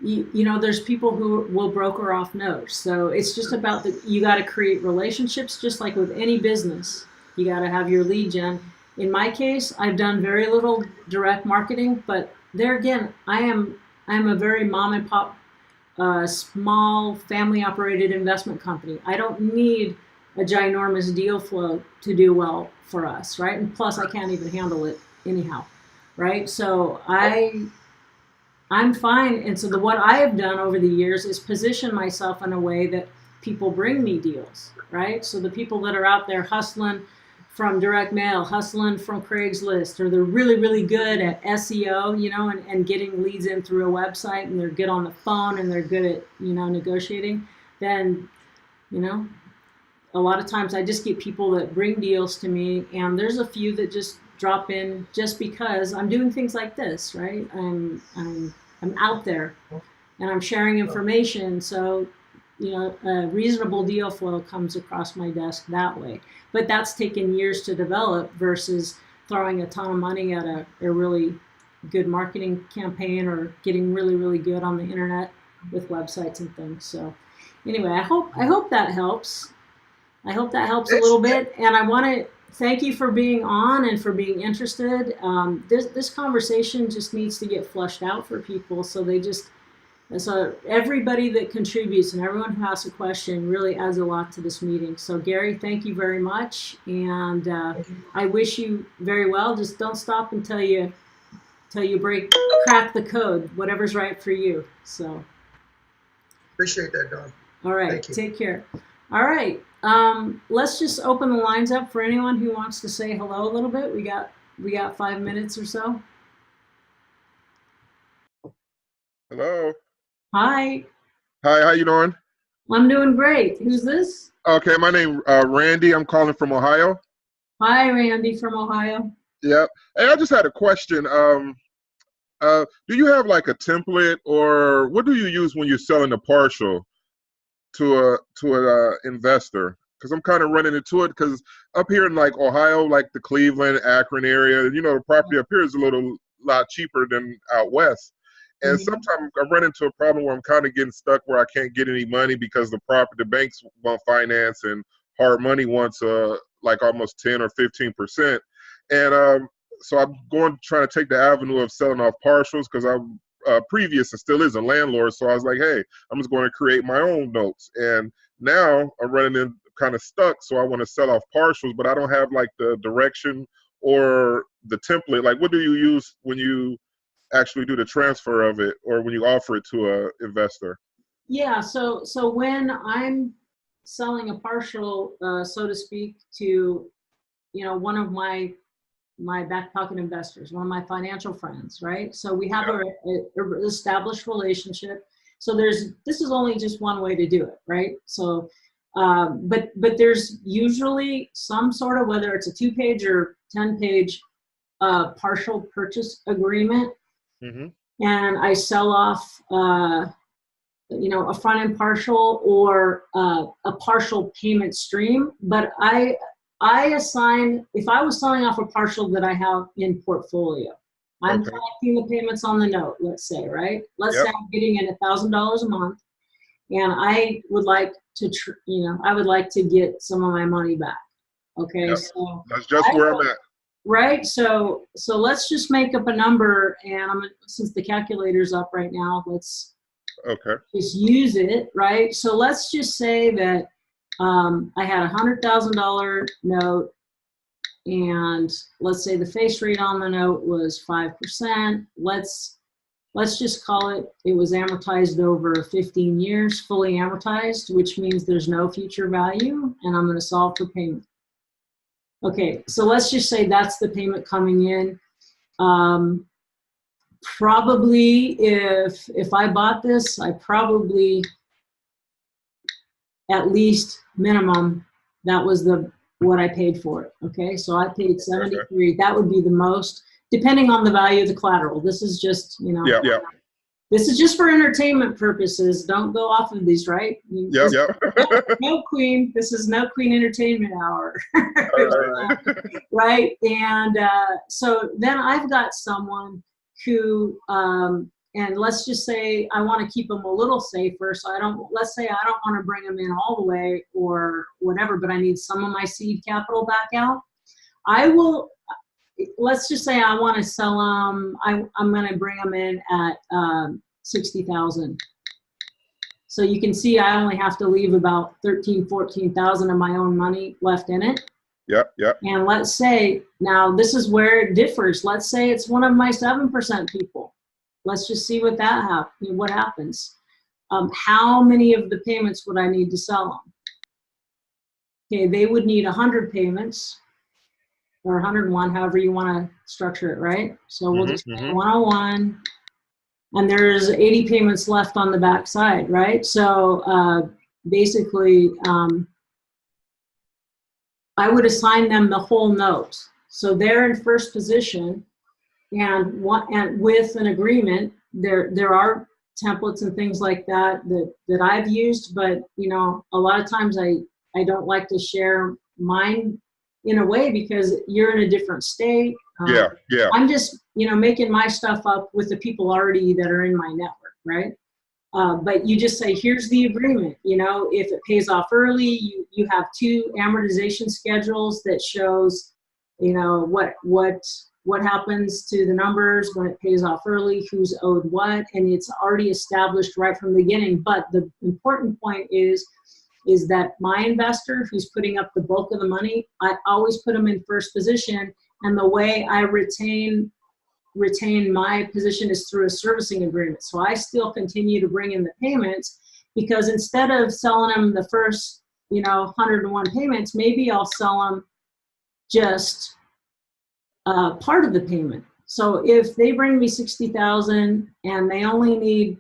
there's people who will broker off notes. So it's just about you got to create relationships, just like with any business. You got to have your lead gen. In my case, I've done very little direct marketing, but there again, I'm a very mom and pop, small family operated investment company. I don't need a ginormous deal flow to do well for us, right? And plus, I can't even handle it anyhow, right? So I'm fine. And so what I have done over the years is position myself in a way that people bring me deals, right? So the people that are out there hustling from direct mail, hustling from Craigslist, or they're really, really good at SEO, and getting leads in through a website, and they're good on the phone, and they're good at, negotiating, then, a lot of times I just get people that bring deals to me, and there's a few that just drop in just because I'm doing things like this, right? I'm out there and I'm sharing information. So, a reasonable deal flow comes across my desk that way. But that's taken years to develop versus throwing a ton of money at a really good marketing campaign, or getting really, really good on the internet with websites and things. So anyway, I hope that helps. I hope that helps a little bit. And I want to thank you for being on and for being interested. This conversation just needs to get flushed out for people, so everybody that contributes and everyone who asks a question really adds a lot to this meeting. So Gary, thank you very much, and I wish you very well. Just don't stop until you crack the code, whatever's right for you. So Appreciate that, Don. all right, take care. All right, let's just open the lines up for anyone who wants to say hello a little bit. We got 5 minutes or so. Hello. Hi. Hi, how you doing? I'm doing great. Who's this? Okay, my name Randy. I'm calling from Ohio. Hi, Randy from Ohio. Yep. Hey, I just had a question. Do you have like a template, or what do you use when you're selling a partial to a investor? Because I'm kind of running into it, because up here in like Ohio, like the Cleveland, Akron area, the property up here is a lot cheaper than out west. And sometimes I run into a problem where I'm kind of getting stuck where I can't get any money because the banks won't finance, and hard money wants like almost 10 or 15%. And so I'm trying to take the avenue of selling off partials, because I'm previous and still is a landlord. So I was like, hey, I'm just going to create my own notes. And now I'm running in kind of stuck. So I want to sell off partials, but I don't have like the direction or the template. Like, what do you use when you actually do the transfer of it, or when you offer it to a investor? Yeah, so when I'm selling a partial, so to speak, to one of my back pocket investors, one of my financial friends, right? So we have a established relationship. So this is only just one way to do it, right? So but there's usually some sort of, whether it's a 2-page or 10-page partial purchase agreement. And I sell off a front-end partial or a partial payment stream. But I assign, if I was selling off a partial that I have in portfolio, I'm Okay. collecting the payments on the note, let's say, right? Let's Yep. say I'm getting in $1,000 a month, and I would like to, I would like to get some of my money back. Okay, Yep. so That's just where I'm at. right, so let's just make up a number, and since the calculator's up right now, let's Okay. just use it, right? So let's just say that I had a $100,000 note, and let's say the face rate on the note was 5%. Let's just call it was amortized over 15 years, fully amortized, which means there's no future value, and I'm going to solve for payment. Okay, so let's just say that's the payment coming in. Probably if I bought this, I probably, at least minimum, that was what I paid for it. Okay, so I paid 73. That would be the most, depending on the value of the collateral. This is just, Yeah. Yeah. this is just for entertainment purposes. Don't go off of these, right? Yeah. Yeah. No Queen. This is no Queen Entertainment Hour. All right. Right? And so then I've got someone who, and let's just say I want to keep them a little safer. So let's say I don't want to bring them in all the way or whatever, but I need some of my seed capital back out. Let's just say I want to sell them. I'm going to bring them in at 60,000. So you can see I only have to leave about 14,000 of my own money left in it. Yep. Yep. And let's say, now this is where it differs. Let's say it's one of my 7% people. Let's just see what happens. How many of the payments would I need to sell them? Okay, they would need 100 payments or 101, however you want to structure it, right? So we'll just say 101, and there's 80 payments left on the back side, right? So basically, I would assign them the whole note. So they're in first position, and with an agreement, there are templates and things like that I've used, but a lot of times I don't like to share mine in a way because you're in a different state. Yeah. I'm just making my stuff up with the people already that are in my network, right? But you just say, here's the agreement. If it pays off early, you have 2 amortization schedules that shows, what happens to the numbers when it pays off early, who's owed what, and it's already established right from the beginning. But the important point is that my investor, who's putting up the bulk of the money, I always put them in first position, and the way I retain my position is through a servicing agreement. So I still continue to bring in the payments, because instead of selling them the first 101 payments, maybe I'll sell them just part of the payment. So if they bring me 60,000 and they only need,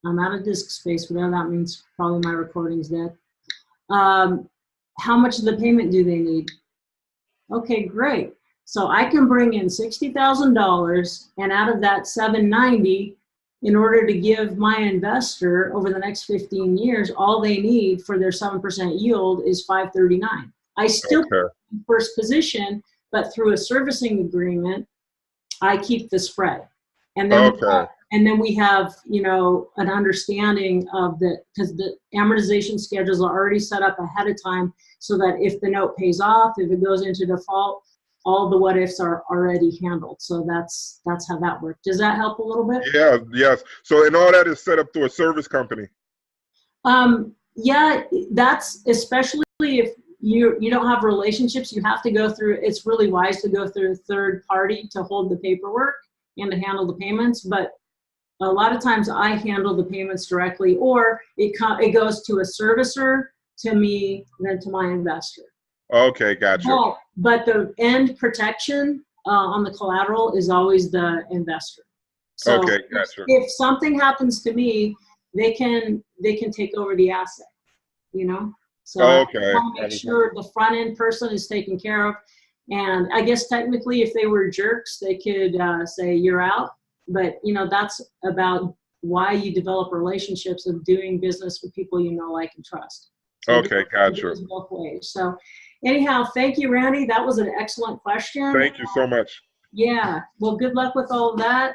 I'm out of disk space, whatever that means, probably my recording's dead. How much of the payment do they need? Okay, great. So I can bring in $60,000, and out of that 790, in order to give my investor over the next 15 years, all they need for their 7% yield is 539. I still Okay. in first position, but through a servicing agreement, I keep the spread. And then we have, an understanding of because the amortization schedules are already set up ahead of time, so that if the note pays off, if it goes into default, all the what ifs are already handled. So that's how that works. Does that help a little bit? Yeah. Yes. So, and all that is set up through a service company. Yeah, that's especially if you don't have relationships, you have to go through, it's really wise to go through a third party to hold the paperwork and to handle the payments. But a lot of times I handle the payments directly, or it goes to a servicer, to me, then to my investor. Okay, gotcha. But the end protection on the collateral is always the investor. So Okay, gotcha. if something happens to me, they can take over the asset, So Okay. I want to make sure the front end person is taken care of. And I guess technically, if they were jerks, they could say you're out. But that's about why you develop relationships of doing business with people you know, like, and trust. So Okay, it gotcha. goes both ways. So anyhow, thank you, Randy. That was an excellent question. Thank you so much. Yeah. Well, good luck with all of that.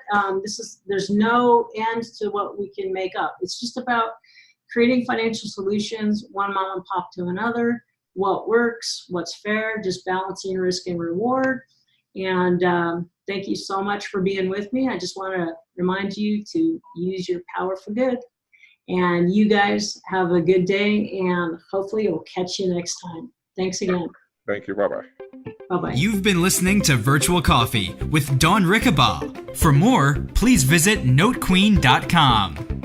There's no end to what we can make up. It's just about creating financial solutions, one mom and pop to another, what works, what's fair, just balancing risk and reward. And thank you so much for being with me. I just want to remind you to use your power for good. And you guys have a good day, and hopefully we'll catch you next time. Thanks again. Thank you. Bye-bye. Bye-bye. You've been listening to Virtual Coffee with Dawn Rickabaugh. For more, please visit notequeen.com.